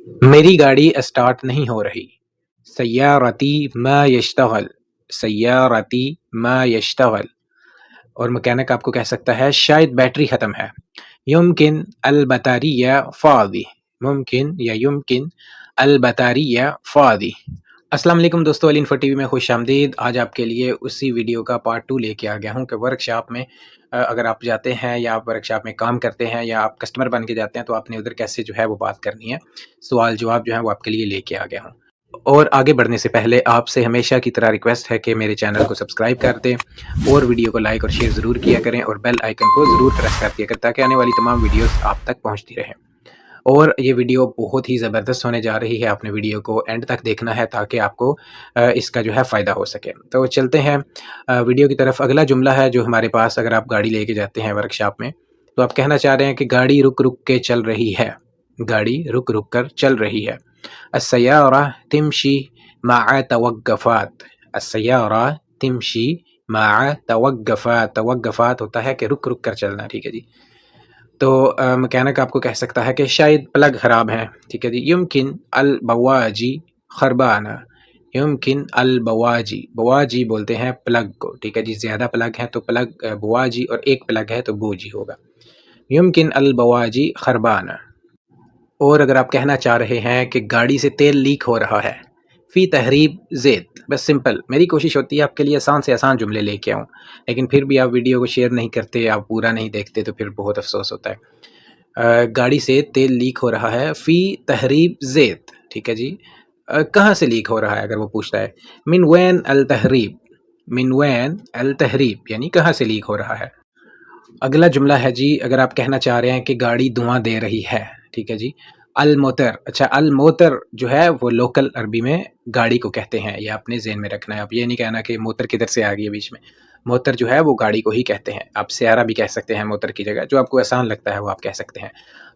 میری گاڑی اسٹارٹ نہیں ہو رہی. سیارتی ما یشتغل. سیارتی ما یشتغل. اور مکینک آپ کو کہہ سکتا ہے شاید بیٹری ختم ہے. یمکن البطاریہ فاضی. ممکن یا یمکن البطاریہ فاضی. السلام علیکم دوستو، علی انفو ٹی وی میں خوش آمدید. آج آپ کے لیے اسی ویڈیو کا پارٹ 2 لے کے آ گیا ہوں کہ ورک شاپ میں اگر آپ جاتے ہیں یا آپ ورک شاپ میں کام کرتے ہیں یا آپ کسٹمر بن کے جاتے ہیں تو آپ نے ادھر کیسے جو ہے وہ بات کرنی ہے. سوال جواب جو ہے وہ آپ کے لیے لے کے آ گیا ہوں. اور آگے بڑھنے سے پہلے آپ سے ہمیشہ کی طرح ریکویسٹ ہے کہ میرے چینل کو سبسکرائب کر دیں اور ویڈیو کو لائک اور شیئر ضرور کیا کریں اور بیل آئیکن کو ضرور پریس کر دیا کریں تاکہ آنے والی تمام ویڈیوز آپ تک پہنچتی رہیں. اور یہ ویڈیو بہت ہی زبردست ہونے جا رہی ہے. آپ نے ویڈیو کو اینڈ تک دیکھنا ہے تاکہ آپ کو اس کا جو ہے فائدہ ہو سکے. تو چلتے ہیں ویڈیو کی طرف. اگلا جملہ ہے جو ہمارے پاس اگر آپ گاڑی لے کے جاتے ہیں ورک شاپ میں تو آپ کہنا چاہ رہے ہیں کہ گاڑی رک رک کے چل رہی ہے. گاڑی رک رک کر چل رہی ہے. السیارہ تمشی مع توقفات. السیارہ تمشی مع توقفات. توقفات ہوتا ہے کہ رک رک کر چلنا. ٹھیک ہے جی. تو مکینک آپ کو کہہ سکتا ہے کہ شاید پلگ خراب ہے. ٹھیک ہے جی. یمکن البواجی خربانہ. یمکن البواجی. بواجی بولتے ہیں پلگ کو. ٹھیک ہے جی. زیادہ پلگ ہیں تو پلگ بواجی اور ایک پلگ ہے تو بوجی ہوگا. یمکن البواجی خربانہ. اور اگر آپ کہنا چاہ رہے ہیں کہ گاڑی سے تیل لیک ہو رہا ہے، فی تحریب زیت. بس سمپل. میری کوشش ہوتی ہے آپ کے لیے آسان سے آسان جملے لے کے آؤں، لیکن پھر بھی آپ ویڈیو کو شیئر نہیں کرتے، آپ پورا نہیں دیکھتے تو پھر بہت افسوس ہوتا ہے. گاڑی سے تیل لیک ہو رہا ہے فی تحریب زیت. ٹھیک ہے جی. کہاں سے لیک ہو رہا ہے اگر وہ پوچھتا ہے. من وین التحریب. من وین التحریب یعنی کہاں سے لیک ہو رہا ہے. اگلا جملہ ہے جی اگر آپ کہنا چاہ رہے ہیں کہ گاڑی دھواں دے رہی ہے. ٹھیک ہے جی. الموتر. اچھا الموتر جو ہے وہ لوکل عربی میں گاڑی کو کہتے ہیں، یہ اپنے ذہن میں رکھنا ہے. آپ یہ نہیں کہنا کہ موتر کدھر سے آ گئی ہے بیچ میں. موتر جو ہے وہ گاڑی کو ہی کہتے ہیں. آپ سیارہ بھی کہہ سکتے ہیں موتر کی جگہ، جو آپ کو آسان لگتا ہے وہ آپ کہہ سکتے ہیں.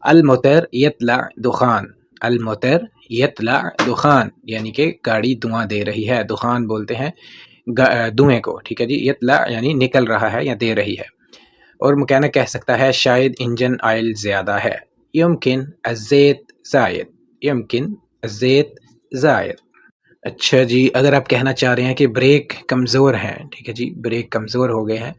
الموتر یطلع دخان. الموتر یطلع دخان یعنی کہ گاڑی دھواں دے رہی ہے. دخان بولتے ہیں دھوئیں کو. ٹھیک ہے جی. یطلع یعنی نکل رہا ہے یا دے رہی ہے. اور مکینک کہہ سکتا ہے شاید انجن آئل زیادہ ہے. یمکن الزیت زائد. یمکن الزیت زائد. اچھا جی اگر آپ کہنا چاہ رہے ہیں کہ بریک کمزور ہیں. ٹھیک ہے جی. بریک کمزور ہو گئے ہیں.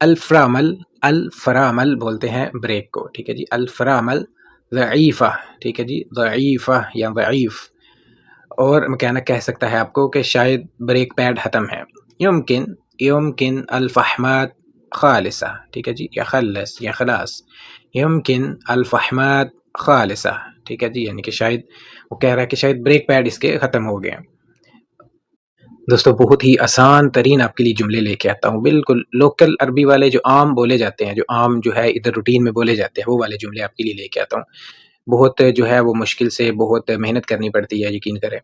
الفرامل. الفرامل بولتے ہیں بریک کو. ٹھیک ہے جی. الفرامل ضعیفہ. ٹھیک ہے جی. ضعیفہ یا ضعیف. اور مکینک کہہ سکتا ہے آپ کو کہ شاید بریک پیڈ ختم ہے. یمکن الفحمات خالصہ. ٹھیک ہے جی. یا خلص یا خلاص. یمکن الفحمات خالصہ. ٹھیک ہے جی. یعنی کہ شاید وہ کہہ رہا ہے کہ شاید بریک پیڈ اس کے ختم ہو گئے ہیں. دوستو بہت ہی آسان ترین آپ کے لیے جملے لے کے آتا ہوں، بالکل لوکل عربی والے جو عام بولے جاتے ہیں، جو عام جو ہے ادھر روٹین میں بولے جاتے ہیں، وہ والے جملے آپ کے لیے لے کے آتا ہوں. بہت جو ہے وہ مشکل سے بہت محنت کرنی پڑتی ہے، یقین کریں.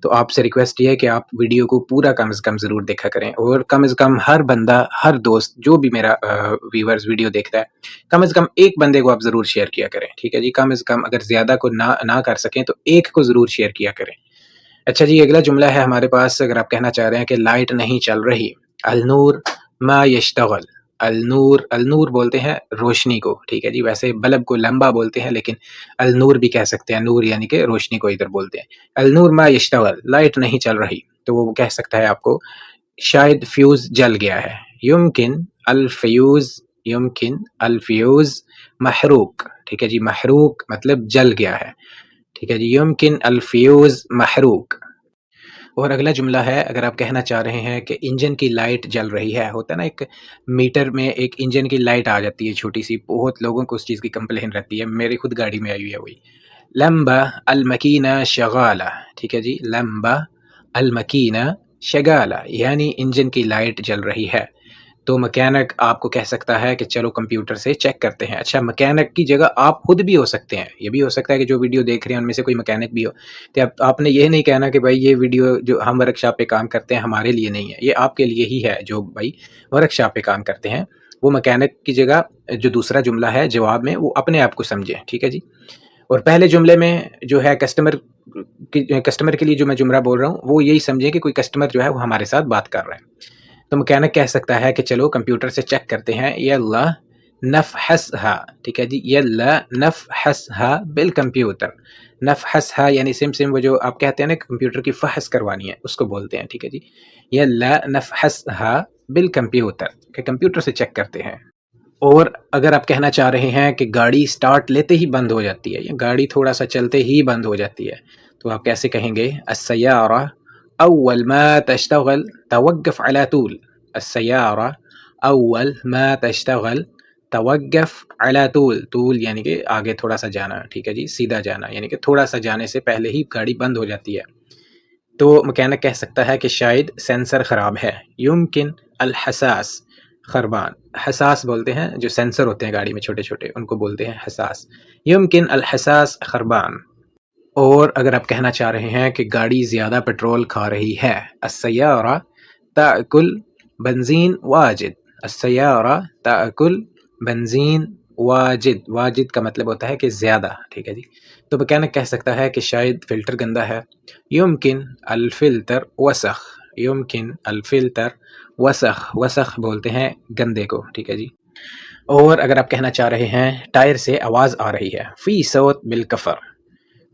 تو آپ سے ریکویسٹ یہ ہے کہ آپ ویڈیو کو پورا کم از کم ضرور دیکھا کریں، اور کم از کم ہر بندہ، ہر دوست جو بھی میرا ویورز ویڈیو دیکھتا ہے، کم از کم ایک بندے کو آپ ضرور شیئر کیا کریں. ٹھیک ہے جی. کم از کم اگر زیادہ کو نہ کر سکیں تو ایک کو ضرور شیئر کیا کریں. اچھا جی اگلا جملہ ہے ہمارے پاس اگر آپ کہنا چاہ رہے ہیں کہ لائٹ نہیں چل رہی. النور ما یشتغل. النور. النور بولتے ہیں روشنی کو. ٹھیک ہے جی. ویسے بلب کو لمبا بولتے ہیں لیکن النور بھی کہہ سکتے ہیں. نور یعنی کہ روشنی کو ادھر بولتے ہیں. النور ما یشتغل. لائٹ نہیں چل رہی تو وہ کہہ سکتا ہے آپ کو شاید فیوز جل گیا ہے. یمکن الفیوز. یمکن الفیوز محروق. ٹھیک ہے جی. محروق مطلب جل گیا ہے. ٹھیک ہے جی. یمکن الفیوز محروق. اور اگلا جملہ ہے اگر آپ کہنا چاہ رہے ہیں کہ انجن کی لائٹ جل رہی ہے. ہوتا ہے نا ایک میٹر میں ایک انجن کی لائٹ آ جاتی ہے چھوٹی سی، بہت لوگوں کو اس چیز کی کمپلین رہتی ہے. میری خود گاڑی میں آئی ہوئی ہے وہی. لمبا المکینہ شغالہ. ٹھیک ہے جی. لمبا المکینہ شغالہ یعنی انجن کی لائٹ جل رہی ہے. تو مکینک آپ کو کہہ سکتا ہے کہ چلو کمپیوٹر سے چیک کرتے ہیں. اچھا مکینک کی جگہ آپ خود بھی ہو سکتے ہیں. یہ بھی ہو سکتا ہے کہ جو ویڈیو دیکھ رہے ہیں ان میں سے کوئی مکینک بھی ہو. تو آپ نے یہ نہیں کہنا کہ بھائی یہ ویڈیو جو ہم ورک شاپ پہ کام کرتے ہیں ہمارے لیے نہیں ہے، یہ آپ کے لیے ہی ہے. جو بھائی ورک شاپ پہ کام کرتے ہیں وہ مکینک کی جگہ جو دوسرا جملہ ہے جواب میں وہ اپنے آپ کو سمجھیں. ٹھیک ہے جی. اور پہلے جملے میں جو ہے کسٹمر کے لیے جو میں جملہ بول رہا ہوں وہ یہی سمجھیں کہ کوئی کسٹمر جو ہے وہ ہمارے ساتھ بات کر رہا ہے. تو مکینک کہہ سکتا ہے کہ چلو کمپیوٹر سے چیک کرتے ہیں. یلا نفحصها. ٹھیک ہے جی. یلا نفحصها بالکمپیوٹر. نفحسها یعنی سم وہ جو آپ کہتے ہیں نا کمپیوٹر کی فحص کروانی ہے اس کو بولتے ہیں، ٹھیک ہے جی. یا لا نفحسها بالکمپیوٹر کہ کمپیوٹر سے چیک کرتے ہیں. اور اگر آپ کہنا چاہ رہے ہیں کہ گاڑی سٹارٹ لیتے ہی بند ہو جاتی ہے یا گاڑی تھوڑا سا چلتے ہی بند ہو جاتی ہے تو آپ کیسے کہیں گے؟ السیارہ اول ما تشتغل توقف على طول. السیارہ اول ما تشتغل توقف على طول. طول یعنی کہ آگے تھوڑا سا جانا، ٹھیک ہے جی، سیدھا جانا، یعنی کہ تھوڑا سا جانے سے پہلے ہی گاڑی بند ہو جاتی ہے. تو مکینک کہہ سکتا ہے کہ شاید سینسر خراب ہے. یمکن الحساس خربان. حساس بولتے ہیں جو سینسر ہوتے ہیں گاڑی میں چھوٹے چھوٹے، ان کو بولتے ہیں حساس. یمکن الحساس خربان. اور اگر آپ کہنا چاہ رہے ہیں کہ گاڑی زیادہ پیٹرول کھا رہی ہے، السیارہ تأکل بنزین واجد. السیارہ تأکل بنزین واجد. واجد کا مطلب ہوتا ہے کہ زیادہ، ٹھیک ہے جی. تو مکینک کہہ سکتا ہے کہ شاید فلٹر گندا ہے. یمکن الفلتر وسخ. یمکن الفلتر وسخ. وسخ بولتے ہیں گندے کو، ٹھیک ہے جی. اور اگر آپ کہنا چاہ رہے ہیں ٹائر سے آواز آ رہی ہے، فی صوت بالکفر.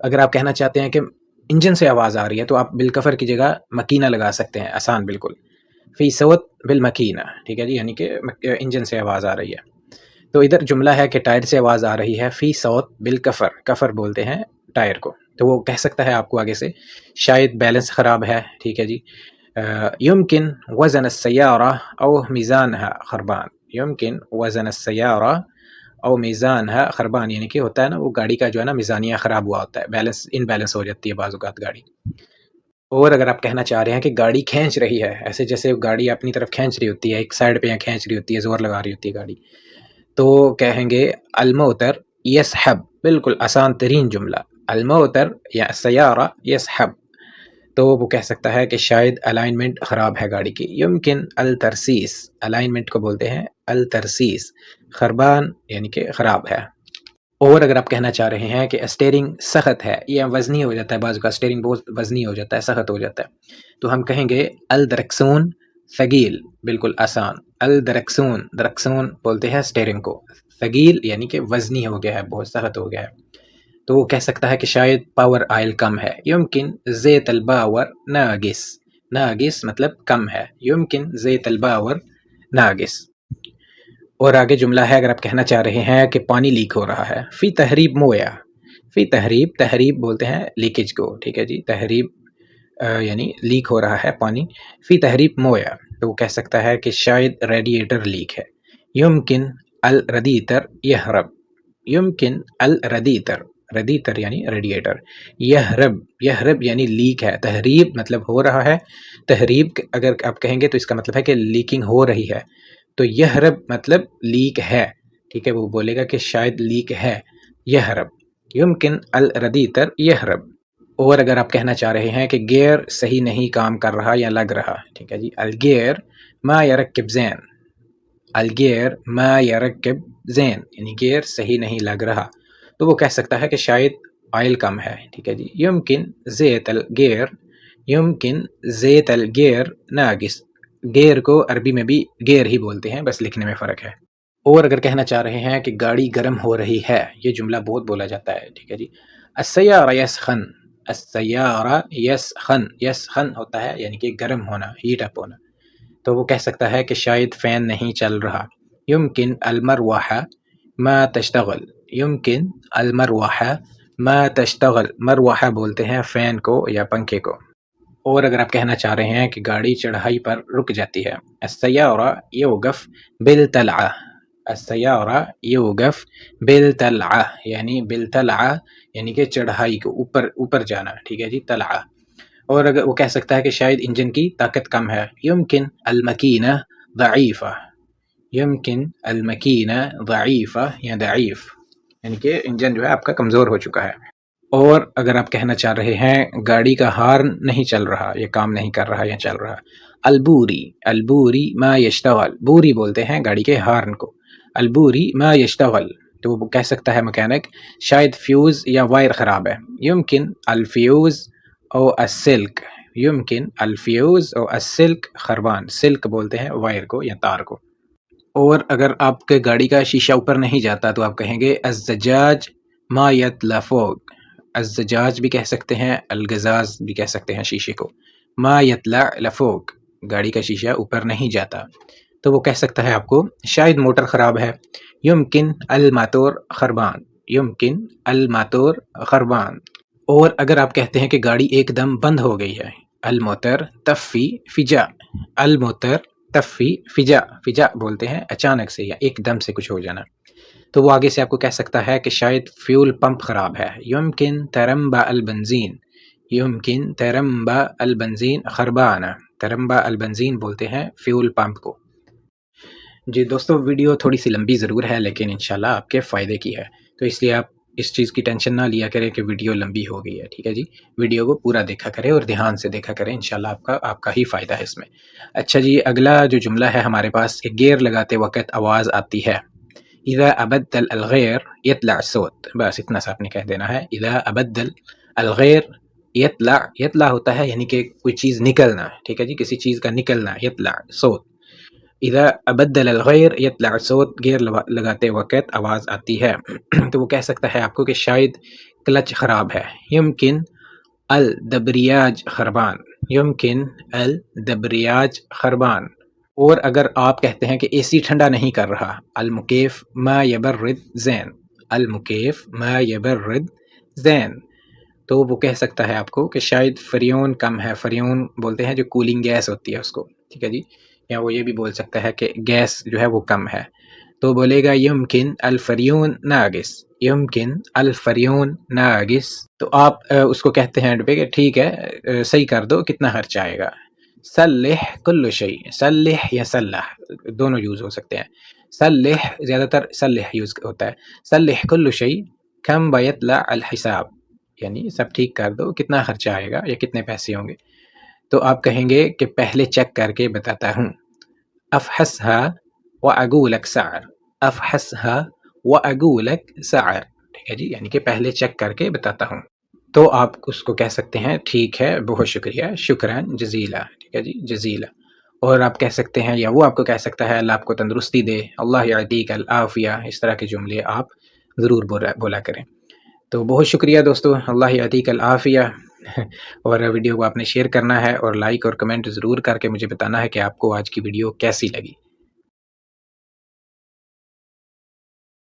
اگر آپ کہنا چاہتے ہیں کہ انجن سے آواز آ رہی ہے تو آپ بالکفر کی جگہ مکینہ لگا سکتے ہیں، آسان بالکل. فی صوت بالمکینہ، ٹھیک ہے جی، یعنی کہ انجن سے آواز آ رہی ہے. تو ادھر جملہ ہے کہ ٹائر سے آواز آ رہی ہے، فی صوت بالکفر. کفر بولتے ہیں ٹائر کو. تو وہ کہہ سکتا ہے آپ کو آگے سے شاید بیلنس خراب ہے، ٹھیک ہے جی. یمکن وزن السیارہ او میزانها خربان. یمکن وزن السیارہ او میزانها خربان، یعنی کہ ہوتا ہے نا وہ گاڑی کا جو ہے نا میزانیہ خراب ہوا ہوتا ہے، بیلنس ان بیلنس ہو جاتی ہے بعض اوقات گاڑی. اور اگر آپ کہنا چاہ رہے ہیں کہ گاڑی کھینچ رہی ہے، ایسے جیسے گاڑی اپنی طرف کھینچ رہی ہوتی ہے، ایک سائڈ پہ یا کھینچ رہی ہوتی ہے، زور لگا رہی ہوتی ہے گاڑی، تو کہیں گے الموتر یسحب. بالکل آسان ترین جملہ، الموتر یا سیارہ یسحب. تو وہ کہہ سکتا ہے کہ شاید الائنمنٹ خراب ہے گاڑی کی. یمکن الترسیس. الائنمنٹ کو بولتے ہیں الترسیس. خربان یعنی کہ خراب ہے. اور اگر آپ کہنا چاہ رہے ہیں کہ اسٹیئرنگ سخت ہے یا وزنی ہو جاتا ہے، بعض کا اسٹیئرنگ بہت وزنی ہو جاتا ہے، سخت ہو جاتا ہے، تو ہم کہیں گے الدرکسون ثقیل. بالکل آسان، الدرکسون. درکسون بولتے ہیں اسٹیئرنگ کو، ثقیل یعنی کہ وزنی ہو گیا ہے، بہت سخت ہو گیا ہے. تو وہ کہہ سکتا ہے کہ شاید پاور آئل کم ہے. یمکن زیت الباور ناقص. ناقص مطلب کم ہے. یمکن زیت الباور ناقص. اور آگے جملہ ہے اگر آپ کہنا چاہ رہے ہیں کہ پانی لیک ہو رہا ہے، فی تہریب مویا. فی تہریب. تہریب بولتے ہیں لیکیج کو، ٹھیک ہے جی. تہریب یعنی لیک ہو رہا ہے پانی. فی تہریب مویا. تو وہ کہہ سکتا ہے کہ شاید ریڈیٹر لیک ہے. یمکن الردیتر یہرب. یمکن الردیتر. ردیتر یعنی ریڈیٹر. یہرب. یہرب یعنی لیک ہے. تہریب مطلب ہو رہا ہے. تہریب اگر آپ کہیں گے تو اس کا مطلب ہے کہ لیکنگ ہو رہی ہے. تو یہرب مطلب لیک ہے، ٹھیک ہے. وہ بولے گا کہ شاید لیک ہے. یہرب. یمکن الردیتر یہرب. اور اگر آپ کہنا چاہ رہے ہیں کہ گیئر صحیح نہیں کام کر رہا یا لگ رہا، ٹھیک ہے جی. الگیئر ما یرکب زین. الگیئر ما یرکب زین یعنی گیئر صحیح نہیں لگ رہا. تو وہ کہہ سکتا ہے کہ شاید آئل کم ہے، ٹھیک ہے جی. یمکن زیت الگیئر. یمکن زیت الگیئر ناقص. گیئر کو عربی میں بھی گیئر ہی بولتے ہیں، بس لکھنے میں فرق ہے. اور اگر کہنا چاہ رہے ہیں کہ گاڑی گرم ہو رہی ہے، یہ جملہ بہت بولا جاتا ہے، ٹھیک ہے جی. السیارہ یسخن. السیارہ یسخن. یسخن ہوتا ہے یعنی کہ گرم ہونا، ہیٹ اپ ہونا. تو وہ کہہ سکتا ہے کہ شاید فین نہیں چل رہا. یمکن المروحہ ما تشتغل. یمکن المروحہ ما تشتغل. مروحہ بولتے ہیں فین کو یا پنکھے کو. اور اگر آپ کہنا چاہ رہے ہیں کہ گاڑی چڑھائی پر رک جاتی ہے، السیارہ یوقف بالطلعہ. السیارہ یوقف بالطلعہ یعنی بالطلعہ یعنی کہ چڑھائی کو اوپر جانا، ٹھیک ہے جی. طلعہ. اور اگر وہ کہہ سکتا ہے کہ شاید انجن کی طاقت کم ہے. یمکن المکینہ ضعیفہ. یمکن المکینہ ضعیفہ یا ضعیف یعنی کہ انجن جو ہے آپ کا کمزور ہو چکا ہے. اور اگر آپ کہنا چاہ رہے ہیں گاڑی کا ہارن نہیں چل رہا، یہ کام نہیں کر رہا یا چل رہا. البوری. البوری ما یشتغل. بوری بولتے ہیں گاڑی کے ہارن کو. البوری ما یشتغل. تو وہ کہہ سکتا ہے مکینک شاید فیوز یا وائر خراب ہے. یمکن الفیوز او السلک. یمکن الفیوز او السلک خربان. سلک بولتے ہیں وائر کو یا تار کو. اور اگر آپ کے گاڑی کا شیشہ اوپر نہیں جاتا تو آپ کہیں گے الزجاج ما یتلفوق. الزجاج بھی کہہ سکتے ہیں، الغزاز بھی کہہ سکتے ہیں شیشے کو۔ ما یطلع لفوق، گاڑی کا شیشہ اوپر نہیں جاتا، تو وہ کہہ سکتا ہے آپ کو شاید موٹر خراب ہے۔ یمکن الماتور خربان، یمکن الماتور خربان۔ اور اگر آپ کہتے ہیں کہ گاڑی ایک دم بند ہو گئی ہے، الموتر تفی فجا، الموتر تفی فجا، فجا بولتے ہیں اچانک سے یا ایک دم سے کچھ ہو جانا، تو وہ آگے سے آپ کو کہہ سکتا ہے کہ شاید فیول پمپ خراب ہے۔ یمکن ترمبا البنزین، یمکن ترمبا البنزین خربانہ، ترمبا البنزین بولتے ہیں فیول پمپ کو۔ جی دوستو، ویڈیو تھوڑی سی لمبی ضرور ہے لیکن انشاءاللہ آپ کے فائدے کی ہے، تو اس لیے آپ اس چیز کی ٹینشن نہ لیا کریں کہ ویڈیو لمبی ہو گئی ہے، ٹھیک ہے جی، ویڈیو کو پورا دیکھا کریں اور دھیان سے دیکھا کریں، انشاءاللہ آپ کا ہی فائدہ ہے اس میں۔ اچھا جی، اگلا جو جملہ ہے ہمارے پاس، کہ گیئر لگاتے وقت آواز آتی ہے۔ اذا ابدل الغیر یطلع الصوت، بس اتنا سا آپ نے کہہ دینا ہے، اذا ابدل الغیر یطلع، یطلع ہوتا ہے یعنی کہ کوئی چیز نکلنا، ٹھیک ہے جی، کسی چیز کا نکلنا، یطلع صوت۔ اذا ابدل الغیر یطلع الصوت، گیئر لگاتے وقت آواز آتی ہے، تو وہ کہہ سکتا ہے آپ کو کہ شاید کلچ خراب ہے۔ یمکن الدبریاج خربان، یمکن الدبریاج خربان۔ اور اگر آپ کہتے ہیں کہ اے سی ٹھنڈا نہیں کر رہا، المکیف ما یبرد زین، المکیف ما یبرد زین، تو وہ کہہ سکتا ہے آپ کو کہ شاید فریون کم ہے، فریون بولتے ہیں جو کولنگ گیس ہوتی ہے اس کو، ٹھیک ہے جی، یا وہ یہ بھی بول سکتا ہے کہ گیس جو ہے وہ کم ہے، تو بولے گا یمکن الفریون ناقص، یمکن الفریون ناقص، تو آپ اس کو کہتے ہیں کہ ٹھیک ہے صحیح کر دو، کتنا خرچ آئے گا۔ صلح کل شیء، صلح یا صلح دونوں یوز ہو سکتے ہیں، صلح زیادہ تر صلح یوز ہوتا ہے، صلح کل شیء کم بیطلع الحساب، یعنی سب ٹھیک کر دو، کتنا خرچہ آئے گا یا کتنے پیسے ہوں گے، تو آپ کہیں گے کہ پہلے چیک کر کے بتاتا ہوں۔ افحصها واقولک سعر، افحصها واقولک سعر، ٹھیک ہے جی، یعنی کہ پہلے چیک کر کے بتاتا ہوں، تو آپ اس کو کہہ سکتے ہیں ٹھیک ہے، بہت شکریہ، شکراً جزیلا، ٹھیک ہے جی، جزیلا۔ اور آپ کہہ سکتے ہیں یا وہ آپ کو کہہ سکتا ہے اللہ آپ کو تندرستی دے، اللہ یعطیک العافیہ، اس طرح کے جملے آپ ضرور بولا کریں۔ تو بہت شکریہ دوستو، اللہ یعطیک العافیہ، اور ویڈیو کو آپ نے شیئر کرنا ہے اور لائک اور کمنٹ ضرور کر کے مجھے بتانا ہے کہ آپ کو آج کی ویڈیو کیسی لگی۔